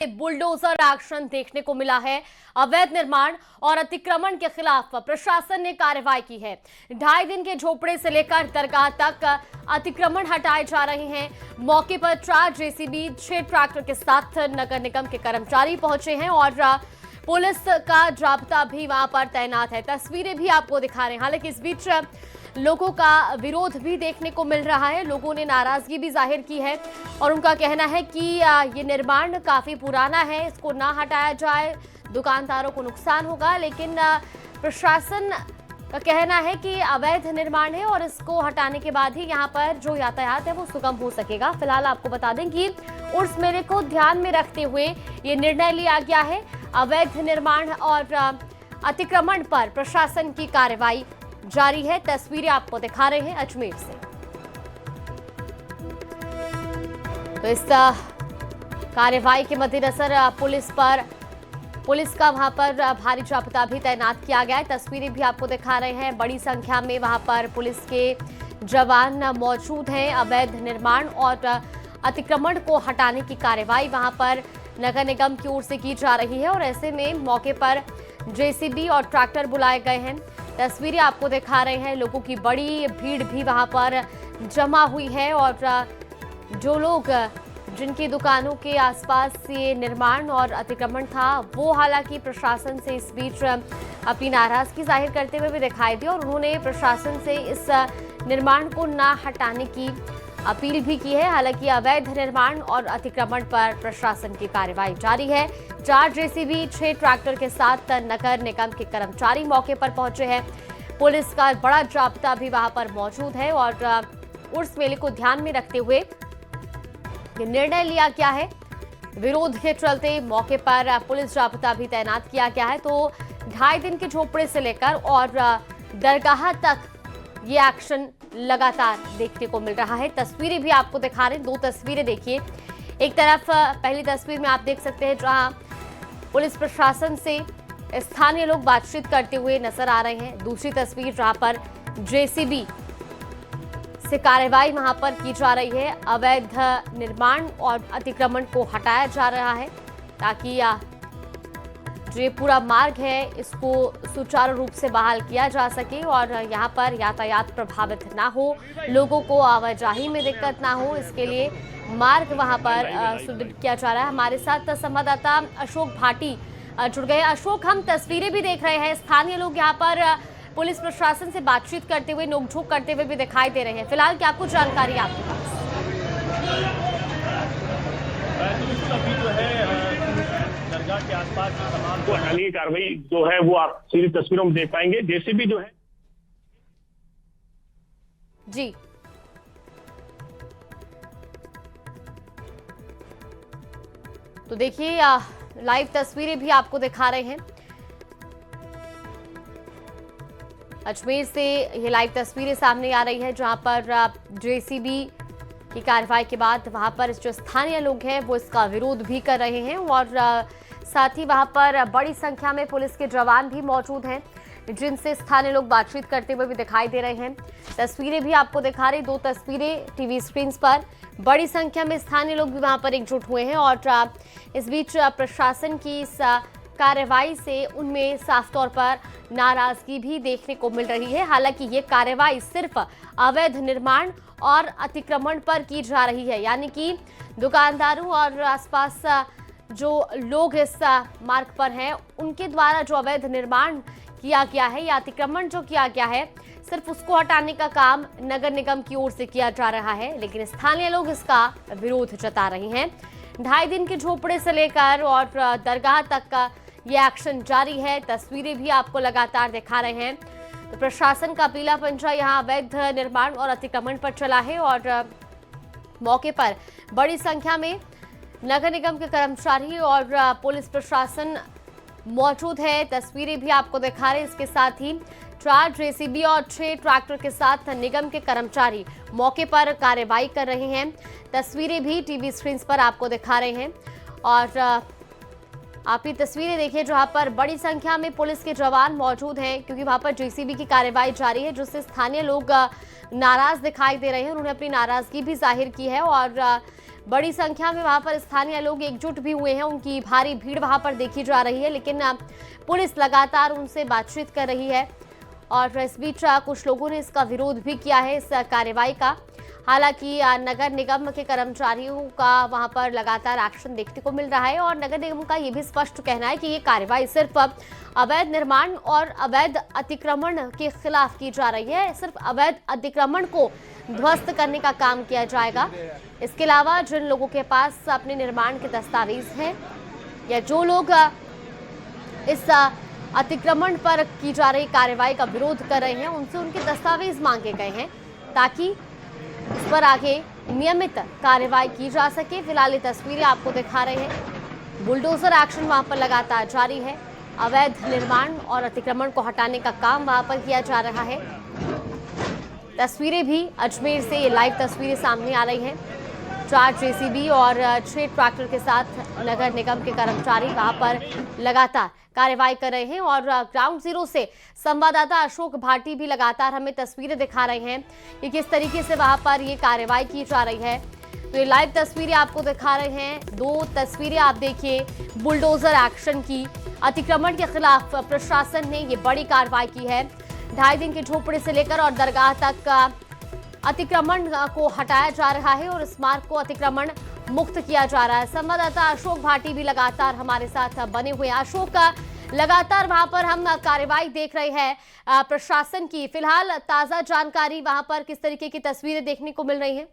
Bulldozer action देखने को मिला है। अवैध निर्माण और अतिक्रमण के खिलाफ प्रशासन ने कार्रवाई की है। 2.5 दिन के झोपड़े से लेकर दरगाह तक अतिक्रमण हटाए जा रहे हैं। मौके पर 4 जेसीबी 6 ट्रैक्टर के साथ नगर निगम के कर्मचारी पहुंचे हैं और पुलिस का जाब्ता भी वहां पर तैनात है। तस्वीरें भी आपको दिखा रहे हैं। हालांकि इस बीच लोगों का विरोध भी देखने को मिल रहा है। लोगों ने नाराजगी भी जाहिर की है और उनका कहना है कि ये निर्माण काफी पुराना है, इसको ना हटाया जाए, दुकानदारों को नुकसान होगा। लेकिन प्रशासन का कहना है कि अवैध निर्माण है और इसको हटाने के बाद ही यहाँ पर जो यातायात है वो सुगम हो सकेगा। फिलहाल आपको बता दें कि उर्स मेले को ध्यान में रखते हुए ये निर्णय लिया गया है। अवैध निर्माण और अतिक्रमण पर प्रशासन की कार्रवाई जारी है। तस्वीरें आपको दिखा रहे हैं अजमेर से। तो इस कार्रवाई के मद्देनजर पुलिस का वहां पर भारी जाब्ता भी तैनात किया गया है। तस्वीरें भी आपको दिखा रहे हैं। बड़ी संख्या में वहां पर पुलिस के जवान मौजूद हैं। अवैध निर्माण और अतिक्रमण को हटाने की कार्रवाई वहां पर नगर निगम की ओर से की जा रही है और ऐसे में मौके पर जेसीबी और ट्रैक्टर बुलाए गए हैं। तस्वीरें आपको दिखा रहे हैं। लोगों की बड़ी भीड़ भी वहां पर जमा हुई है और जो लोग जिनकी दुकानों के आसपास ये निर्माण और अतिक्रमण था वो हालांकि प्रशासन से इस बीच अपनी नाराजगी जाहिर करते हुए भी दिखाई दी और उन्होंने प्रशासन से इस निर्माण को ना हटाने की अपील भी की है। हालांकि अवैध निर्माण और अतिक्रमण पर प्रशासन की कार्रवाई जारी है। 4 जेसीबी 6 ट्रैक्टर के साथ नगर निगम के कर्मचारी मौके पर पहुंचे हैं। पुलिस का बड़ा जाब्ता भी वहां पर मौजूद है और उर्स मेले को ध्यान में रखते हुए ये निर्णय लिया गया है। विरोध के चलते मौके पर पुलिस जाब्ता भी तैनात किया गया है। तो 2.5 दिन के झोपड़े से लेकर और दरगाह तक ये एक्शन लगातार देखने को मिल रहा है। तस्वीरें भी आपको दिखा रहे हैं। 2 तस्वीरें देखिए। एक तरफ पहली तस्वीर में आप देख सकते हैं जहां पुलिस प्रशासन से स्थानीय लोग बातचीत करते हुए नजर आ रहे हैं। दूसरी तस्वीर जहां पर जेसीबी से कार्रवाई वहां पर की जा रही है। अवैध निर्माण और अतिक्रमण को हटाया जा रहा है ताकि जो ये पूरा मार्ग है इसको सुचारू रूप से बहाल किया जा सके और यहाँ पर यातायात प्रभावित ना हो, लोगों को आवाजाही में दिक्कत ना हो, इसके लिए मार्ग वहाँ पर सुदृढ़ किया जा रहा है। हमारे साथ संवाददाता अशोक भाटी जुड़ गए। अशोक, हम तस्वीरें भी देख रहे हैं। स्थानीय लोग यहाँ पर पुलिस प्रशासन से बातचीत करते हुए, नोकझोंक करते हुए भी दिखाई दे रहे हैं। फिलहाल क्या कुछ जानकारी आपके पास? दरगाह के आसपास सामान को हटाने की कार्रवाई जो है वो आप सीधी तस्वीरों में देख पाएंगे। जेसीबी जो है जी, तो देखिए लाइव तस्वीरें भी आपको दिखा रहे हैं। अजमेर से ये लाइव तस्वीरें सामने आ रही है जहां पर जेसीबी की कार्रवाई के बाद वहां पर जो स्थानीय लोग हैं वो इसका विरोध भी कर रहे हैं और साथ ही वहां पर बड़ी संख्या में पुलिस के जवान भी मौजूद हैं जिनसे स्थानीय लोग बातचीत करते हुए भी दिखाई दे रहे हैं। तस्वीरें भी आपको दिखा रही। 2 तस्वीरें टीवी स्क्रीन पर। बड़ी संख्या में स्थानीय लोग भी वहां पर एकजुट हुए हैं और इस बीच प्रशासन की इस कार्रवाई से उनमें साफ तौर पर नाराजगी भी देखने को मिल रही है। हालांकि ये कार्रवाई सिर्फ अवैध निर्माण और अतिक्रमण पर की जा रही है, यानी कि दुकानदारों और आसपास जो लोग इस मार्ग पर हैं उनके द्वारा जो अवैध निर्माण किया गया है या अतिक्रमण जो किया गया है सिर्फ उसको हटाने का काम नगर निगम की ओर से किया जा रहा है। लेकिन स्थानीय लोग इसका विरोध जता रहे हैं। 2.5 दिन के झोपड़े से लेकर और दरगाह तक का ये एक्शन जारी है। तस्वीरें भी आपको लगातार दिखा रहे हैं। तो प्रशासन का पीला पंजा यहाँ अवैध निर्माण और अतिक्रमण पर चला है और मौके पर बड़ी संख्या में नगर निगम के कर्मचारी और पुलिस प्रशासन मौजूद है। तस्वीरें भी आपको दिखा रहे हैं। इसके साथ ही 4 जेसीबी और 6 ट्रैक्टर के साथ निगम के कर्मचारी मौके पर कार्रवाई कर रहे हैं। तस्वीरें भी टीवी स्क्रीन पर आपको दिखा रहे हैं और आप ये तस्वीरें देखिए जहां पर बड़ी संख्या में पुलिस के जवान मौजूद हैं क्योंकि वहां पर जेसीबी की कार्रवाई जारी है जिससे स्थानीय लोग नाराज दिखाई दे रहे हैं। उन्होंने अपनी नाराजगी भी जाहिर की है और बड़ी संख्या में वहां पर स्थानीय लोग एकजुट भी हुए हैं, उनकी भारी भीड़ वहां पर देखी जा रही है, लेकिन पुलिस लगातार उनसे बातचीत कर रही है और इस बीच कुछ लोगों ने इसका विरोध भी किया है, इस कार्रवाई का। हालांकि नगर निगम के कर्मचारियों का वहां पर लगातार एक्शन देखने को मिल रहा है और नगर निगम का यह भी स्पष्ट कहना है कि ये कार्रवाई सिर्फ अवैध निर्माण और अवैध अतिक्रमण के खिलाफ की जा रही है। सिर्फ अवैध अतिक्रमण को ध्वस्त करने का काम किया जाएगा। इसके अलावा जिन लोगों के पास अपने निर्माण के दस्तावेज हैं या जो लोग इस अतिक्रमण पर की जा रही कार्रवाई का विरोध कर रहे हैं, उनसे उनके दस्तावेज मांगे गए हैं ताकि इस पर आगे नियमित कार्रवाई की जा सके। फिलहाल ये तस्वीरें आपको दिखा रहे हैं, बुलडोजर एक्शन वहां पर लगातार जारी है। अवैध निर्माण और अतिक्रमण को हटाने का काम वहां पर किया जा रहा है। तस्वीरें भी अजमेर से, ये लाइव तस्वीरें सामने आ रही हैं। 4 जेसीबी और 6 ट्रैक्टर के साथ नगर निगम के कर्मचारी वहां पर लगातार कार्रवाई कर रहे हैं और ग्राउंड जीरो से संवाददाता अशोक भाटी भी लगातार हमें तस्वीरें दिखा रहे हैं कि किस तरीके से वहां पर ये कार्रवाई की जा रही है। तो ये लाइव तस्वीरें आपको दिखा रहे हैं। 2 तस्वीरें आप देखिए बुलडोजर एक्शन की। अतिक्रमण के खिलाफ प्रशासन ने ये बड़ी कार्रवाई की है। 2.5 दिन के झोपड़े से लेकर और दरगाह तक अतिक्रमण को हटाया जा रहा है और इस मार्ग को अतिक्रमण मुक्त किया जा रहा है। संवाददाता अशोक भाटी भी लगातार हमारे साथ बने हुए हैं। अशोक, लगातार वहां पर हम कार्रवाई देख रहे हैं प्रशासन की। फिलहाल ताजा जानकारी वहां पर किस तरीके की तस्वीरें देखने को मिल रही हैं?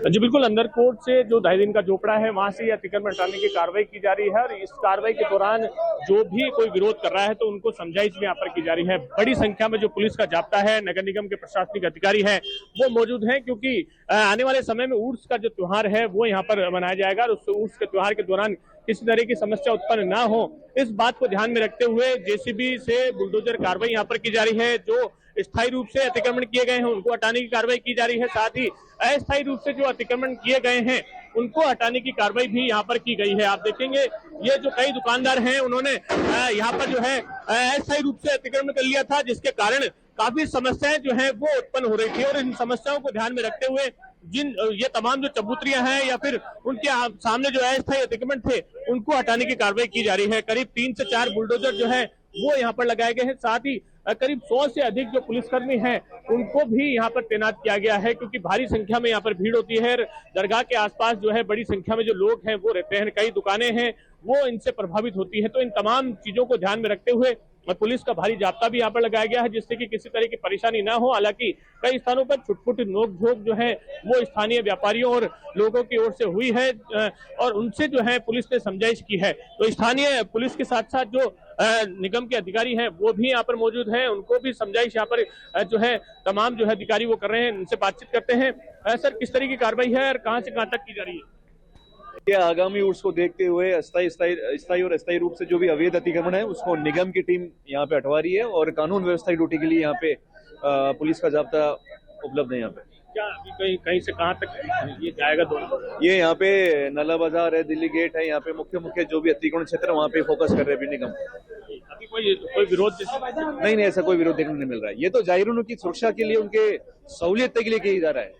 जी बिल्कुल, अंदर कोर्ट से जो 2.5 दिन का झोपड़ा है वहां से अतिक्रमण हटाने की कार्रवाई की जा रही है और इस कार्रवाई के दौरान जो भी कोई विरोध कर रहा है तो उनको समझाइश में यहाँ पर की जा रही है। बड़ी संख्या में जो पुलिस का जाब्ता है, नगर निगम के प्रशासनिक अधिकारी है वो मौजूद हैं, क्योंकि आने वाले समय में उर्स का जो त्योहार है वो यहाँ पर मनाया जाएगा और उस उर्स के त्योहार के दौरान किसी तरह की समस्या उत्पन्न ना हो, इस बात को ध्यान में रखते हुए जेसीबी से बुलडोजर कार्रवाई यहाँ पर की जा रही है। जो स्थायी रूप से अतिक्रमण किए गए हैं उनको हटाने की कार्रवाई की जा रही है, साथ ही अस्थायी रूप से जो अतिक्रमण किए गए हैं उनको हटाने की कार्रवाई भी यहाँ पर की गई है। आप देखेंगे ये जो कई दुकानदार हैं उन्होंने यहाँ पर जो है अस्थायी रूप से अतिक्रमण कर लिया था, जिसके कारण काफी समस्याएं जो है वो उत्पन्न हो रही थी और इन समस्याओं को ध्यान में रखते हुए जिन ये तमाम जो चबूतरियां हैं या फिर उनके सामने जो अस्थायी अतिक्रमण थे उनको हटाने की कार्रवाई की जा रही है। करीब 3 से 4 बुलडोजर जो है वो यहाँ पर लगाए गए हैं, साथ ही करीब 100 से अधिक जो पुलिसकर्मी हैं उनको भी यहाँ पर तैनात किया गया है, क्योंकि भारी संख्या में यहाँ पर भीड़ होती है। दरगाह के आसपास जो है बड़ी संख्या में जो लोग हैं वो रहते हैं, कई दुकानें हैं वो इनसे प्रभावित होती है। तो इन तमाम चीजों को ध्यान में रखते हुए पुलिस का भारी जाब्ता भी यहाँ पर लगाया गया है, जिससे कि किसी तरह की परेशानी ना हो। हालांकि कई स्थानों पर छुटपुट नोकझोंक जो है वो स्थानीय व्यापारियों और लोगों की ओर से हुई है और उनसे जो है पुलिस ने समझाइश की है। तो स्थानीय पुलिस के साथ साथ जो निगम के अधिकारी हैं वो भी यहाँ पर मौजूद हैं, उनको भी समझाइश यहाँ पर जो है तमाम जो है अधिकारी वो कर रहे हैं, उनसे बातचीत करते हैं। सर, किस तरह की कार्रवाई है और कहाँ से कहाँ तक की जा रही है? ये आगामी उर्स को देखते हुए स्थायी और अस्थायी रूप से जो भी अवैध अतिक्रमण है उसको निगम की टीम यहाँ पे हटवा रही है और कानून व्यवस्था की ड्यूटी के लिए यहाँ पे पुलिस का जाब्ता उपलब्ध है। यहाँ पे क्या अभी कहीं से कहाँ तक ये जाएगा? दोनों ये यहाँ पे नला बाजार है, दिल्ली गेट है, यहाँ पे मुख्य जो भी अतिक्रमण क्षेत्र है वहाँ पे फोकस कर रहे हैं निगम। अभी कोई विरोध नहीं, ऐसा कोई विरोध देखने नहीं मिल रहा है। ये तो जाहिर उनकी सुरक्षा के लिए, उनके सहूलियत के लिए किया जा रहा है।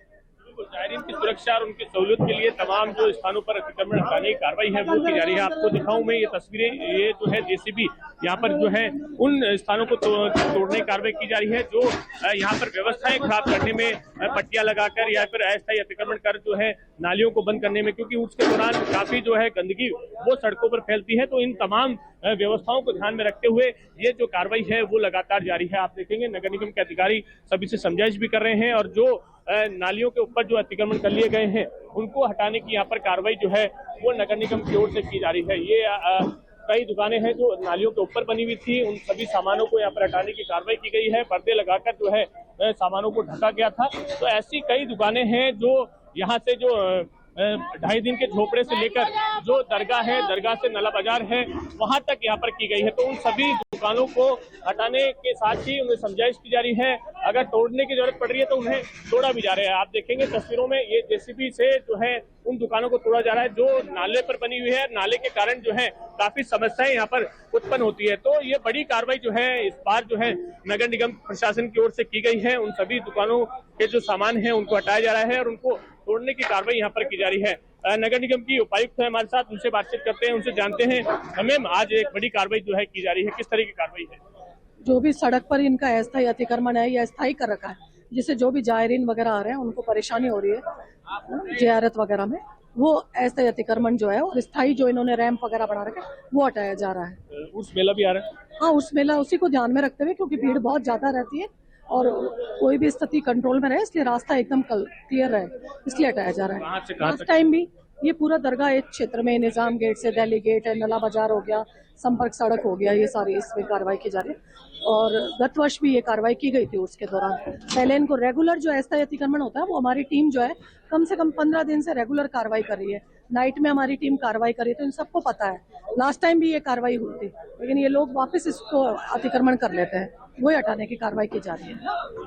जायरीन की सुरक्षा और उनकी सहूलियत के लिए तमाम जो स्थानों पर अतिक्रमण हटाने की कार्रवाई है वो की जा रही है। आपको दिखाऊं मैं ये तस्वीरें, ये जो है जेसीबी यहाँ पर जो है उन स्थानों को तोड़ने की कार्रवाई की जा रही है जो यहाँ पर व्यवस्थाएं खराब करने में पट्टियां लगाकर या फिर अस्थायी अतिक्रमण कर जो है नालियों को बंद करने में, क्योंकि उसके दौरान काफी जो है गंदगी वो सड़कों पर फैलती है। तो इन तमाम व्यवस्थाओं को ध्यान में रखते हुए ये जो कार्रवाई है वो लगातार जारी है। आप देखेंगे नगर निगम के अधिकारी सभी से समझाइश भी कर रहे हैं और जो नालियों के ऊपर जो अतिक्रमण कर लिए गए हैं उनको हटाने की यहाँ पर कार्रवाई जो है वो नगर निगम की ओर से की जा रही है। ये कई दुकानें हैं जो नालियों के ऊपर बनी हुई थी, उन सभी सामानों को यहाँ पर हटाने की कार्रवाई की गई है। पर्दे लगाकर जो है सामानों को ढका गया था। तो ऐसी कई दुकानें हैं जो यहाँ से जो ढाई दिन के झोपड़े से लेकर जो दरगाह है, दरगाह से नला बाजार है, वहां तक यहाँ पर की गई है। तो उन सभी दुकानों को हटाने के साथ ही उन्हें समझाइश की जा रही है। अगर तोड़ने की जरूरत पड़ रही है तो उन्हें तोड़ा भी जा रहा है। आप देखेंगे तस्वीरों में ये जेसीबी से जो है उन दुकानों को तोड़ा जा रहा है जो नाले पर बनी हुई है। नाले के कारण जो है काफी समस्याएं यहाँ पर उत्पन्न होती है। तो ये बड़ी कार्रवाई जो है इस बार जो है नगर निगम प्रशासन की ओर से की गई है। उन सभी दुकानों के जो सामान है उनको हटाया जा रहा है और उनको तोड़ने की कार्रवाई यहाँ पर की जा रही है। नगर निगम की उपायुक्त है हमारे साथ, उनसे बातचीत करते हैं, उनसे जानते हैं हमें आज एक बड़ी कार्रवाई जो है की जा रही है, किस तरह की कार्रवाई है? जो भी सड़क पर इनका अस्थायी अतिक्रमण है या स्थायी कर रखा है, जिससे जो भी जायरीन वगैरह आ रहे हैं उनको परेशानी हो रही है जियारत वगैरह में, वो अस्थायी अतिक्रमण जो है और स्थायी जो इन्होंने रैंप वगैरह बना रखे वो हटाया जा रहा है। उस मेला भी आ रहा है? हाँ, उस मेला उसी को ध्यान में रखते हुए, क्योंकि भीड़ बहुत ज्यादा रहती है और कोई भी स्थिति कंट्रोल में रहे, इसलिए रास्ता एकदम क्लियर रहे, इसलिए हटाया जा रहा है। लास्ट टाइम भी ये पूरा दरगाह एक क्षेत्र में निजाम गेट से दिल्ली गेट है, नला बाजार हो गया, संपर्क सड़क हो गया, ये सारी इसमें कार्रवाई की जा रही है। और गत वर्ष भी ये कार्रवाई की गई थी। उसके दौरान पहले इनको रेगुलर जो अस्थायी अतिक्रमण होता है वो हमारी टीम जो है कम से कम 15 दिन से रेगुलर कार्रवाई कर रही है। नाइट में हमारी टीम कार्रवाई कर रही है, तो इन सबको पता है। लास्ट टाइम भी ये कार्रवाई हुई थी, लेकिन ये लोग वापस इसको अतिक्रमण कर लेते हैं, वही हटाने की कार्रवाई की जा रही है।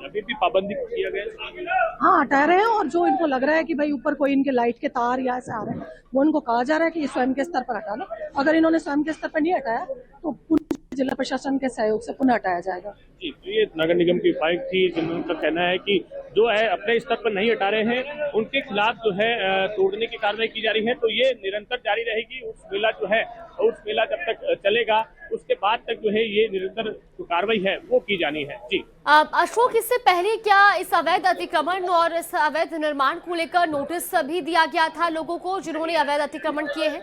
अभी भी पाबंदी किया गया? हाँ, हटा रहे हैं। और जो इनको लग रहा है कि भाई ऊपर कोई इनके लाइट के तार या ऐसे आ रहे हैं, वो इनको कहा जा रहा है कि ये स्वयं के स्तर पर हटा लो। अगर इन्होंने स्वयं के स्तर पर नहीं हटाया तो पुनः जिला प्रशासन के सहयोग से पुनः हटाया जाएगा। जी, तो ये नगर निगम की उपायुक्त थी जिनका कहना है कि जो है अपने स्तर पर नहीं हटा रहे हैं उनके खिलाफ जो है तोड़ने की कार्रवाई की जा रही है। तो ये निरंतर जारी रहेगी। उस मेला जो है उस मेला जब तक चलेगा उसके बाद तक जो है ये निरंतर जो कार्रवाई है वो की जानी है। जी अशोक, इससे पहले क्या इस अवैध अतिक्रमण और इस अवैध निर्माण को लेकर नोटिस भी दिया गया था लोगों को जिन्होंने अवैध अतिक्रमण किए हैं?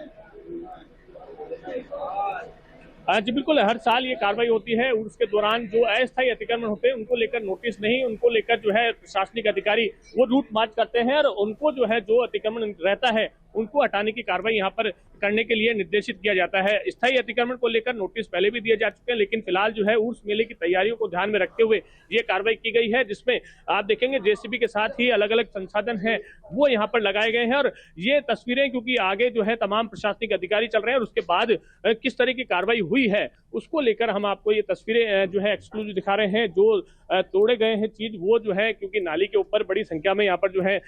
जी बिल्कुल, हर साल ये कार्रवाई होती है। उर्स के दौरान जो अस्थायी अतिक्रमण होते हैं उनको लेकर नोटिस नहीं, उनको लेकर जो है प्रशासनिक अधिकारी वो रूट मार्च करते हैं और उनको जो है जो अतिक्रमण रहता है उनको हटाने की कार्रवाई यहाँ पर करने के लिए निर्देशित किया जाता है। स्थायी अतिक्रमण को लेकर नोटिस पहले भी दिए जा चुके हैं, लेकिन फिलहाल जो है उर्स मेले की तैयारियों को ध्यान में रखते हुए ये कार्रवाई की गई है, जिसमें आप देखेंगे जेसीबी के साथ ही अलग अलग संसाधन हैं वो यहाँ पर लगाए गए हैं। और ये तस्वीरें क्योंकि आगे जो है तमाम प्रशासनिक अधिकारी चल रहे हैं और उसके बाद किस तरह की कार्रवाई हुई है उसको लेकर हम आपको ये तस्वीरें जो है एक्सक्लूसिव दिखा रहे हैं। जो तोड़े गए हैं चीज वो जो है क्योंकि नाली के ऊपर बड़ी संख्या में यहाँ पर जो है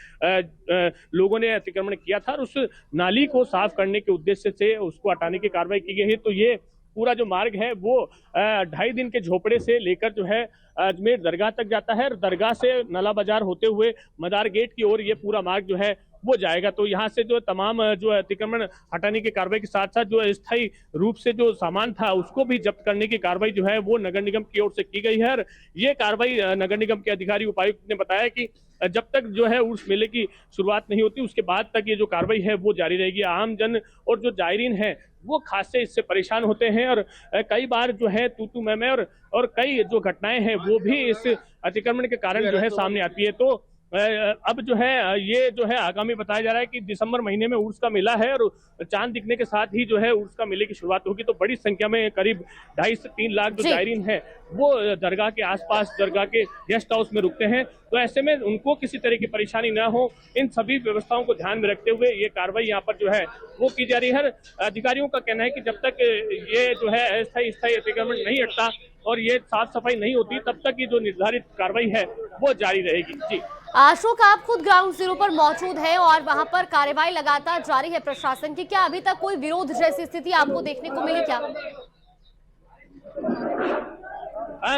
लोगों ने अतिक्रमण किया था और उस नाली को साफ करने के उद्देश्य से उसको हटाने की कार्रवाई की गई है। तो ये पूरा जो मार्ग है वो 2.5 दिन के झोपड़े से लेकर जो है अजमेर दरगाह तक जाता है और दरगाह से नला बाजार होते हुए मदार गेट की ओर ये पूरा मार्ग जो है वो जाएगा। तो यहाँ से जो तमाम जो अतिक्रमण हटाने की कार्रवाई के साथ साथ जो अस्थायी रूप से जो सामान था उसको भी जब्त करने की कार्रवाई जो है वो नगर निगम की ओर से की गई है। और ये कार्रवाई नगर निगम के अधिकारी उपायुक्त ने बताया कि जब तक जो है उस मेले की शुरुआत नहीं होती उसके बाद तक ये जो कार्रवाई है वो जारी रहेगी। आम जन और जो जायरीन है वो खास से इससे परेशान होते हैं और कई बार जो है तू मैं और कई जो घटनाएं हैं वो भी इस अतिक्रमण के कारण जो है सामने आती है। तो अब जो है ये जो है आगामी बताया जा रहा है कि दिसंबर महीने में उर्स का मेला है और चांद दिखने के साथ ही जो है उर्स का मेले की शुरुआत होगी। तो बड़ी संख्या में करीब 2.5 से 3 लाख जो जायरीन है वो दरगाह के आसपास दरगाह के गेस्ट हाउस में रुकते हैं। तो ऐसे में उनको किसी तरह की परेशानी ना हो, इन सभी व्यवस्थाओं को ध्यान में रखते हुए ये कार्रवाई यहाँ पर जो है वो की जा रही है। अधिकारियों का कहना है कि जब तक ये जो है अस्थायी अतिक्रमण नहीं हटता और ये साफ सफाई नहीं होती तब तक ये जो निर्धारित कार्रवाई है वो जारी रहेगी। जी अशोक, आप खुद ग्राउंड जीरो पर मौजूद हैं और वहां पर कार्रवाई लगातार जारी है प्रशासन की। क्या अभी तक कोई विरोध जैसी स्थिति आपको देखने को मिली क्या?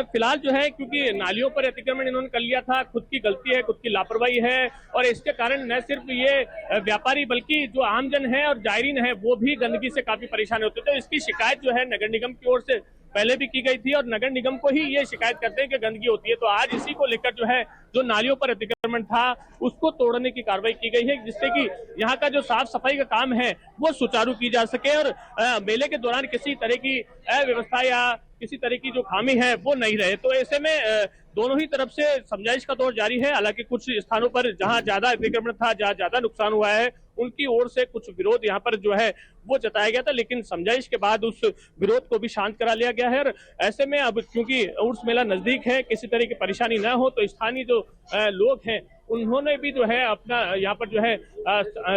फिलहाल जो है क्योंकि नालियों पर अतिक्रमण इन्होंने कर लिया था, खुद की गलती है, खुद की लापरवाही है और इसके कारण न सिर्फ ये व्यापारी बल्कि जो आमजन है और जायरीन है वो भी गंदगी से काफी परेशान होते थे। तो इसकी शिकायत जो है नगर निगम की ओर से पहले भी की गई थी और नगर निगम को ही ये शिकायत करते हैं कि गंदगी होती है। तो आज इसी को लेकर जो है जो नालियों पर अतिक्रमण था उसको तोड़ने की कार्रवाई की गई है, जिससे कि यहाँ का जो साफ सफाई का काम है वो सुचारू की जा सके और मेले के दौरान किसी तरह की अव्यवस्था या किसी तरह की जो खामी है वो नहीं रहे। तो ऐसे में दोनों ही तरफ से समझाइश का दौर जारी है। हालांकि कुछ स्थानों पर जहां ज्यादा अतिक्रमण था, जहां ज्यादा नुकसान हुआ है, उनकी ओर से कुछ विरोध यहाँ पर जो है वो जताया गया था, लेकिन समझाइश के बाद उस विरोध को भी शांत करा लिया गया है। और ऐसे में अब क्योंकि उर्स मेला नजदीक है, किसी तरह की परेशानी न हो तो स्थानीय जो लोग हैं उन्होंने भी जो है अपना यहाँ पर जो है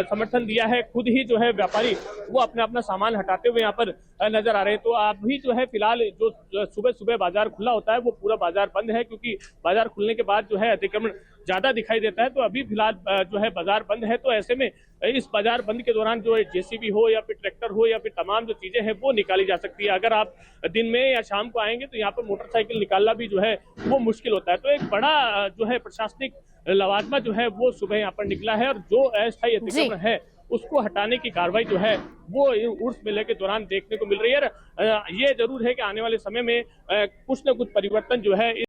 समर्थन दिया है। खुद ही जो है व्यापारी वो अपना सामान हटाते हुए यहाँ पर नजर आ रहे हैं। तो अभी जो है फिलहाल जो सुबह सुबह बाजार खुला होता है वो पूरा बाजार बंद है, क्योंकि बाजार खुलने के बाद जो है अतिक्रमण ज्यादा दिखाई देता है। तो अभी फिलहाल जो है बाजार बंद है। तो ऐसे में इस बाजार बंद के दौरान जो जेसीबी हो या फिर ट्रैक्टर हो या फिर तमाम जो चीजें हैं वो निकाली जा सकती है। अगर आप दिन में या शाम को आएंगे तो यहाँ पर मोटरसाइकिल निकालना भी जो है वो मुश्किल होता है। तो एक बड़ा जो है प्रशासनिक लवाजमा जो है वो सुबह यहाँ पर निकला है, और जो अस्थायी अतिक्रमण है उसको हटाने की कार्रवाई जो है वो उर्स मेले के दौरान देखने को मिल रही है। ये जरूर है कि आने वाले समय में कुछ न कुछ परिवर्तन जो है